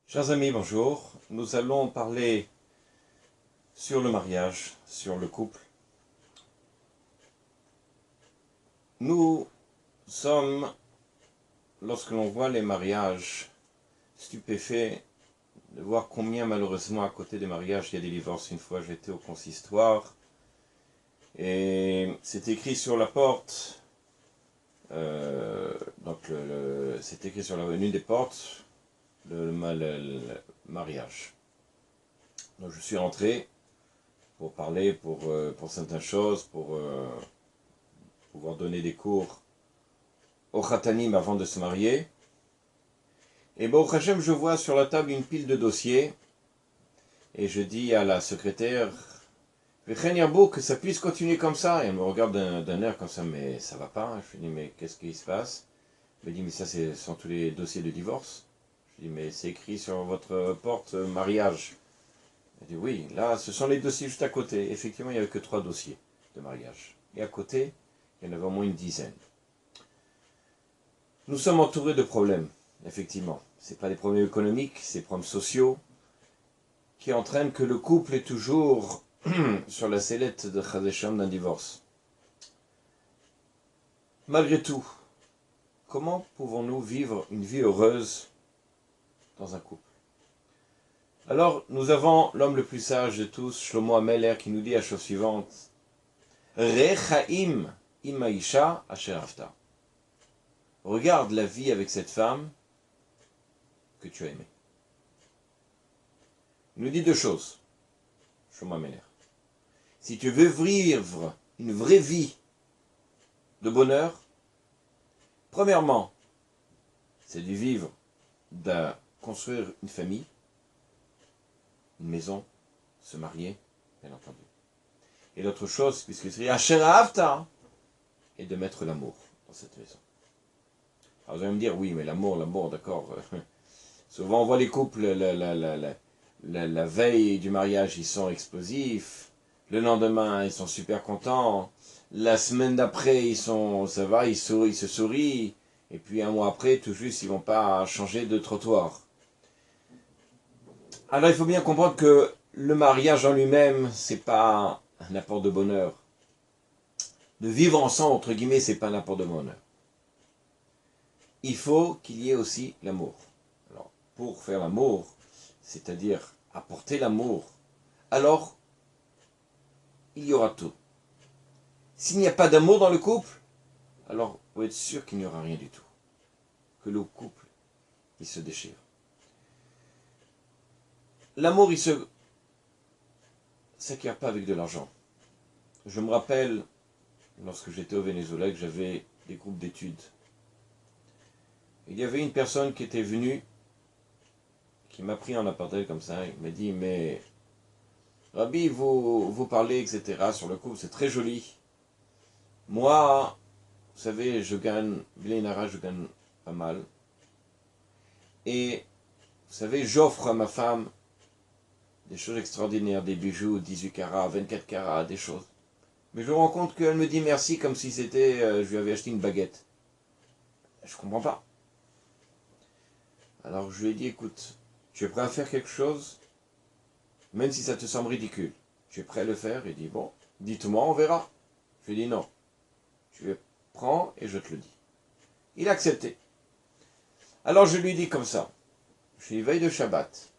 Chers amis, bonjour. Nous allons parler sur le mariage, sur le couple. Nous sommes, lorsque l'on voit les mariages, stupéfaits de voir combien malheureusement à côté des mariages il y a des divorces. Une fois j'étais au consistoire et c'est écrit sur la porte, c'est écrit sur l'une des portes, le mariage. Donc je suis rentré pour parler pour certaines choses, pour pouvoir donner des cours au Khatanim avant de se marier. Et bon, au Hachem, je vois sur la table une pile de dossiers, et je dis à la secrétaire, que ça puisse continuer comme ça. Et elle me regarde d'un air comme ça, mais ça va pas. Je lui dis, mais qu'est-ce qui se passe? Elle me dit, mais ça, ce sont tous les dossiers de divorce. Je lui dis, mais c'est écrit sur votre porte mariage. Elle dit, oui, là, ce sont les dossiers juste à côté. Effectivement, il n'y avait que 3 dossiers de mariage. Et à côté, il y en avait au moins une dizaine. Nous sommes entourés de problèmes, effectivement. Ce n'est pas des problèmes économiques, c'est des problèmes sociaux qui entraînent que le couple est toujours sur la sellette de Chazesham d'un divorce. Malgré tout, comment pouvons-nous vivre une vie heureuse dans un couple? Alors, nous avons l'homme le plus sage de tous, Shlomo Ameler, qui nous dit la chose suivante: Rechaim imaisha asher afta. Regarde la vie avec cette femme que tu as aimée. Il nous dit 2 choses, Shlomo Ameler. Si tu veux vivre une vraie vie de bonheur, premièrement, c'est de vivre, de construire une famille, une maison, se marier, bien entendu. Et l'autre chose, puisque c'est Asher Ahavta, est de mettre l'amour dans cette maison. Alors vous allez me dire, oui, mais l'amour, d'accord. Souvent on voit les couples, la veille du mariage, ils sont explosifs. Le lendemain, ils sont super contents. La semaine d'après, ça va, ils se sourient. Et puis un mois après, tout juste, ils vont pas changer de trottoir. Alors il faut bien comprendre que le mariage en lui-même, c'est pas un apport de bonheur. De vivre ensemble, entre guillemets, c'est pas un apport de bonheur. Il faut qu'il y ait aussi l'amour. Alors, pour faire l'amour, c'est-à-dire apporter l'amour, alors il y aura tout. S'il n'y a pas d'amour dans le couple, alors vous pouvez être sûr qu'il n'y aura rien du tout. Que le couple, il se déchire. L'amour, il se s'acquiert pas avec de l'argent. Je me rappelle, lorsque j'étais au Venezuela, que j'avais des groupes d'études. Il y avait une personne qui était venue, qui m'a pris en aparté comme ça, il m'a dit, mais Rabbi, vous parlez, etc., sur le couple, c'est très joli. Moi, vous savez, je gagne pas mal. Et, vous savez, j'offre à ma femme des choses extraordinaires, des bijoux, 18 carats, 24 carats, des choses. Mais je me rends compte qu'elle me dit merci comme si c'était, je lui avais acheté une baguette. Je comprends pas. Alors je lui ai dit, écoute, tu es prêt à faire quelque chose, même si ça te semble ridicule. Tu es prêt à le faire? Il dit, bon, dites-moi, on verra. Je lui ai dit, non, tu prends et je te le dis. Il a accepté. Alors je lui dis comme ça, je suis veille de Shabbat,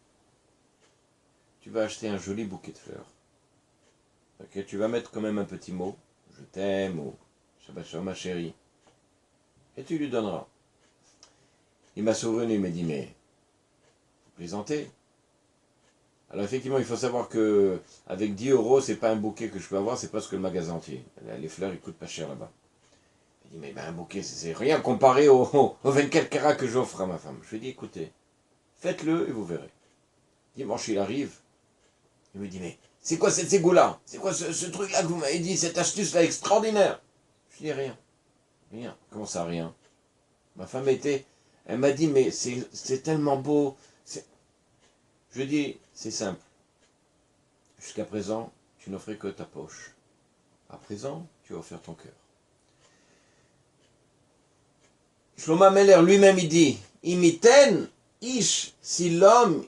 tu vas acheter un joli bouquet de fleurs. Ok, tu vas mettre quand même un petit mot, je t'aime, ou Shabbat Shalom ma chérie, et tu lui donneras. Il m'a souvenu, il m'a dit, mais vous plaisantez. Alors effectivement, il faut savoir que avec 10 euros, c'est pas un bouquet que je peux avoir, c'est presque le magasin entier. Les fleurs, ils coûtent pas cher là-bas. Il dit, mais ben, un bouquet, c'est rien comparé aux 24 carats que j'offre à ma femme. Je lui ai dit, écoutez, faites-le et vous verrez. Dimanche, il arrive. Il me dit, mais c'est quoi cette égout-là? C'est quoi ce truc-là que vous m'avez dit, cette astuce-là extraordinaire? Je lui dis, rien. Rien. Comment ça, rien? Ma femme elle m'a dit, mais c'est tellement beau. Je lui dis, c'est simple. Jusqu'à présent, tu n'offrais que ta poche. À présent, tu as offert ton cœur. Shlomo Ameler lui-même, il dit, imiten Ish, si l'homme,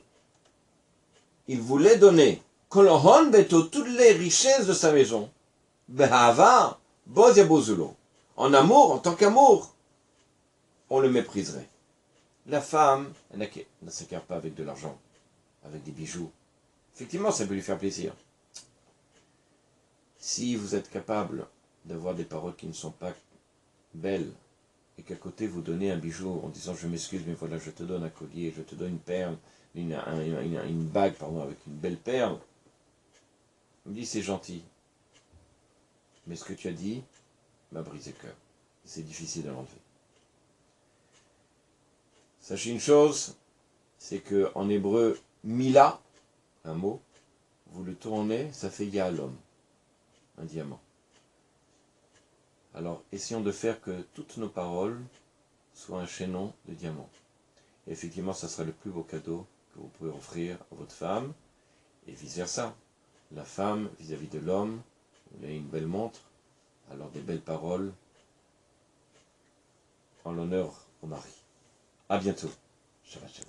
il voulait donner, Kolohon beto, toutes les richesses de sa maison, Behava, Bozia Bozulo. En amour, en tant qu'amour, on le mépriserait. La femme, elle ne s'écarte pas avec de l'argent, avec des bijoux. Effectivement, ça peut lui faire plaisir. Si vous êtes capable d'avoir des paroles qui ne sont pas belles, et qu'à côté vous donnez un bijou en disant je m'excuse, mais voilà, je te donne un collier, je te donne une perle, une bague, pardon, avec une belle perle, il me dit c'est gentil. Mais ce que tu as dit m'a brisé le cœur. C'est difficile à l'enlever. Sachez une chose, c'est que en hébreu, mila, un mot, vous le tournez, ça fait yahalom, un diamant. Alors, essayons de faire que toutes nos paroles soient un chaînon de diamants. Et effectivement, ça sera le plus beau cadeau que vous pouvez offrir à votre femme, et vice-versa. La femme, vis-à-vis de l'homme, vous avez une belle montre, alors des belles paroles en l'honneur au mari. À bientôt. Shabbat shalom.